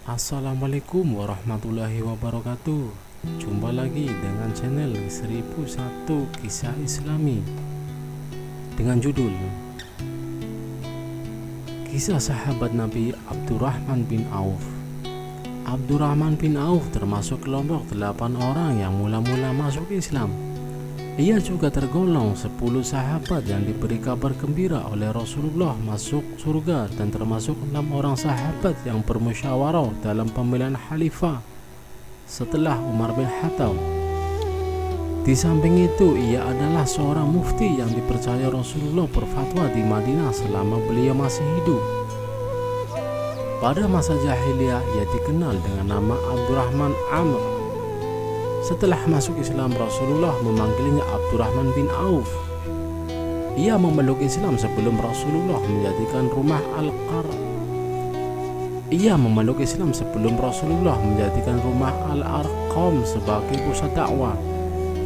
Assalamualaikum warahmatullahi wabarakatuh. Jumpa lagi dengan channel 1001 Kisah Islami dengan judul Kisah Sahabat Nabi Abdurrahman bin Auf. Abdurrahman bin Auf termasuk kelompok 8 orang yang mula-mula masuk Islam. Ia juga tergolong 10 sahabat yang diberi kabar gembira oleh Rasulullah masuk surga dan termasuk 6 orang sahabat yang bermusyawarah dalam pemilihan khalifah setelah Umar bin Khattab. Di samping itu, ia adalah seorang mufti yang dipercaya Rasulullah berfatwa di Madinah selama beliau masih hidup. Pada masa jahiliyah, ia dikenal dengan nama Abdurrahman Amr. Setelah masuk Islam, Rasulullah memanggilnya Abdurrahman bin Auf. Ia memeluk Islam sebelum Rasulullah menjadikan rumah Al-Arqam sebagai pusat dakwah.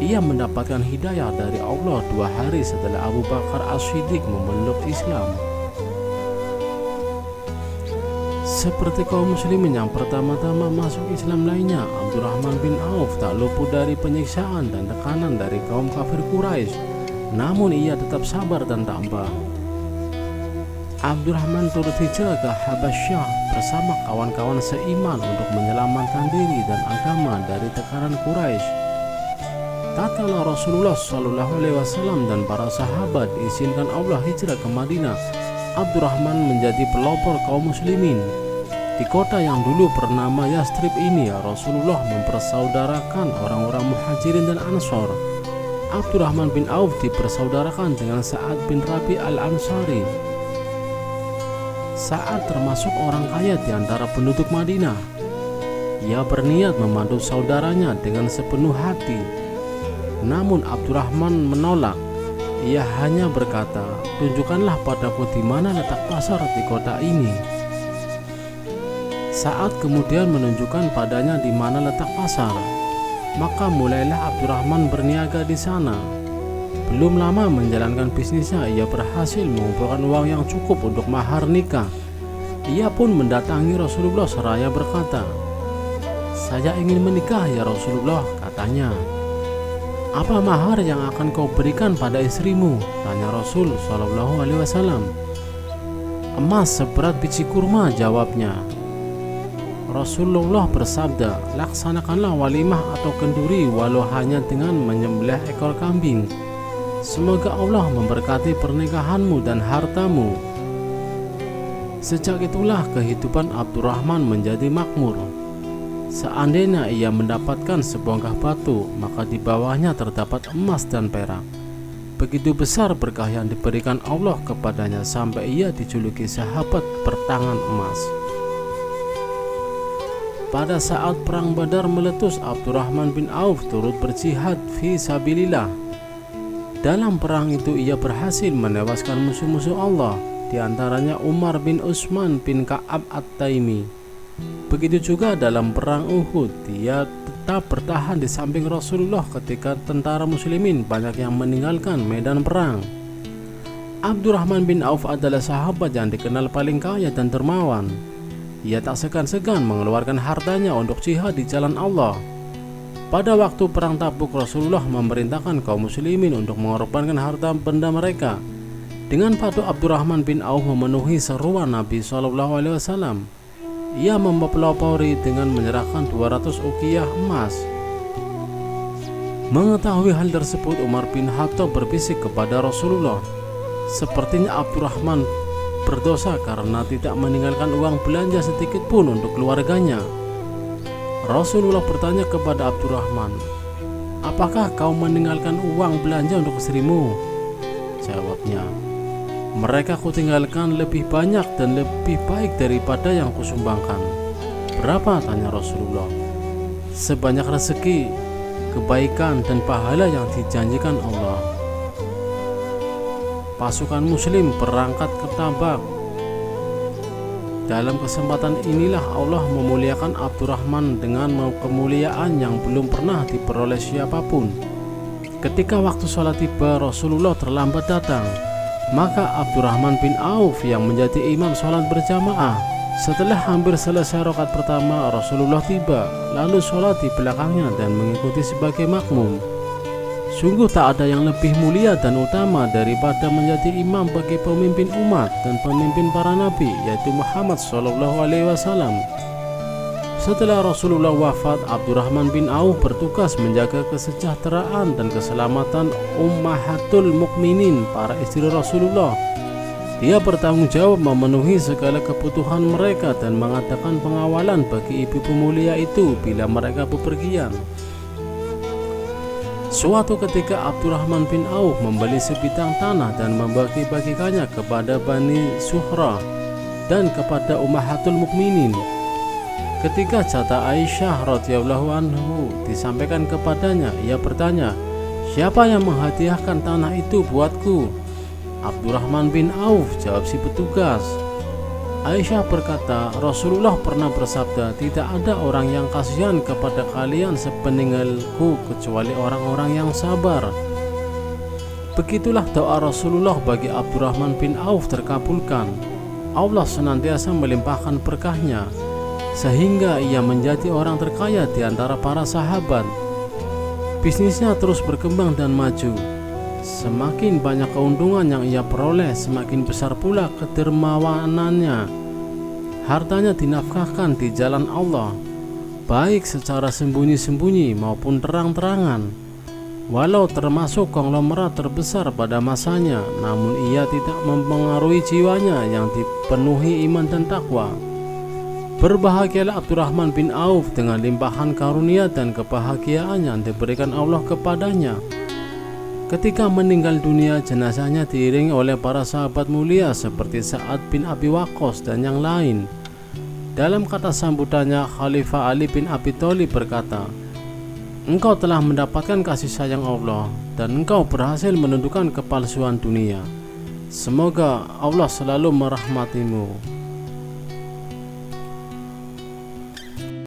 Ia mendapatkan hidayah dari Allah 2 hari setelah Abu Bakar As-Siddiq memeluk Islam. Seperti kaum muslimin yang pertama-tama masuk Islam lainnya, Abdurrahman bin Auf tak luput dari penyiksaan dan tekanan dari kaum kafir Quraisy. Namun ia tetap sabar dan tabah. Abdurrahman turut hijrah ke Habasyah bersama kawan-kawan seiman untuk menyelamatkan diri dan agama dari tekanan Quraisy. Tatkala Rasulullah SAW dan para sahabat diizinkan Allah hijrah ke Madinah, Abdurrahman menjadi pelopor kaum muslimin. Di kota yang dulu bernama Yastrib ini, Rasulullah mempersaudarakan orang-orang Muhajirin dan Ansor. Abdurrahman bin Auf dipersaudarakan dengan Sa'ad bin Rabi al-Ansari. Sa'ad termasuk orang kaya di antara penduduk Madinah. Ia berniat membantu saudaranya dengan sepenuh hati. Namun Abdurrahman menolak. Ia hanya berkata, "Tunjukkanlah padaku di mana letak pasar di kota ini." Saat kemudian menunjukkan padanya di mana letak pasar, maka mulailah Abdurrahman berniaga di sana. Belum lama menjalankan bisnisnya, ia berhasil mengumpulkan uang yang cukup untuk mahar nikah. Ia pun mendatangi Rasulullah seraya berkata, "Saya ingin menikah ya Rasulullah," katanya. "Apa mahar yang akan kau berikan pada istrimu?" tanya Rasul SAW. "Emas seberat biji kurma," jawabnya. Rasulullah bersabda, "Laksanakanlah walimah atau kenduri walau hanya dengan menyembelih ekor kambing. Semoga Allah memberkati pernikahanmu dan hartamu." Sejak itulah kehidupan Abdurrahman menjadi makmur. Seandainya ia mendapatkan sebongkah batu, maka di bawahnya terdapat emas dan perak. Begitu besar berkah yang diberikan Allah kepadanya sampai ia dijuluki sahabat bertangan emas. Pada saat perang Badar meletus, Abdurrahman bin Auf turut berjihad fi sabilillah. Dalam perang itu ia berhasil menewaskan musuh-musuh Allah, di antaranya Umar bin Utsman bin Ka'ab At-Taimi. Begitu juga dalam perang Uhud, dia tetap bertahan di samping Rasulullah ketika tentara muslimin banyak yang meninggalkan medan perang. Abdurrahman bin Auf adalah sahabat yang dikenal paling kaya dan dermawan. Ia tak segan-segan mengeluarkan hartanya untuk jihad di jalan Allah. Pada waktu perang Tabuk, Rasulullah memerintahkan kaum muslimin untuk mengorbankan harta benda mereka. Dengan patuh Abdurrahman bin Auf memenuhi seruan Nabi SAW. Ia mempelopori dengan menyerahkan 200 uqiyah emas. Mengetahui hal tersebut, Umar bin Khattab berbisik kepada Rasulullah, "Sepertinya Abdurrahman berdosa karena tidak meninggalkan uang belanja sedikit pun untuk keluarganya." Rasulullah bertanya kepada Abdurrahman, "Apakah kau meninggalkan uang belanja untuk istrimu?" Jawabnya, "Mereka kutinggalkan lebih banyak dan lebih baik daripada yang kusumbangkan." "Berapa?" tanya Rasulullah. "Sebanyak rezeki, kebaikan dan pahala yang dijanjikan Allah." Pasukan muslim berangkat ke Tabuk. Dalam kesempatan inilah Allah memuliakan Abdurrahman dengan kemuliaan yang belum pernah diperoleh siapapun. Ketika waktu sholat tiba, Rasulullah terlambat datang. Maka Abdurrahman bin Auf yang menjadi imam sholat berjamaah Setelah hampir selesai rakaat pertama, Rasulullah tiba, lalu sholat di belakangnya dan mengikuti sebagai makmum. Sungguh tak ada yang lebih mulia dan utama daripada menjadi imam bagi pemimpin umat dan pemimpin para nabi, yaitu Muhammad SAW. Setelah Rasulullah wafat, Abdurrahman bin Auf bertugas menjaga kesejahteraan dan keselamatan ummahatul mukminin, para istri Rasulullah. Dia bertanggung jawab memenuhi segala kebutuhan mereka dan mengadakan pengawalan bagi ibu mulia itu bila mereka bepergian. Suatu ketika Abdurrahman bin Auf membeli sebidang tanah dan membagi-bagikannya kepada Bani Zuhrah dan kepada ummahatul mukminin. Ketika jatah Aisyah radhiyallahu anhu disampaikan kepadanya, ia bertanya, "Siapa yang menghadiahkan tanah itu buatku?" Abdurrahman bin Auf, jawab si petugas. Aisyah berkata, "Rasulullah pernah bersabda, tidak ada orang yang kasihan kepada kalian sepeninggalku kecuali orang-orang yang sabar." Begitulah doa Rasulullah bagi Abdurrahman bin Auf terkabulkan. Allah senantiasa melimpahkan berkahnya sehingga ia menjadi orang terkaya di antara para sahabat. Bisnisnya terus berkembang dan maju. Semakin banyak keuntungan yang ia peroleh, semakin besar pula kedermawanannya. Hartanya dinafkahkan di jalan Allah, baik secara sembunyi-sembunyi maupun terang-terangan. Walau termasuk konglomerat terbesar pada masanya, namun ia tidak mempengaruhi jiwanya yang dipenuhi iman dan takwa. Berbahagialah Abdurrahman bin Auf dengan limpahan karunia dan kebahagiaan yang diberikan Allah kepadanya. Ketika meninggal dunia, jenazahnya diiringi oleh para sahabat mulia seperti Sa'ad bin Abi Waqqas dan yang lain. Dalam kata sambutannya, Khalifah Ali bin Abi Thalib berkata, "Engkau telah mendapatkan kasih sayang Allah dan engkau berhasil menundukkan kepalsuan dunia. Semoga Allah selalu merahmatimu."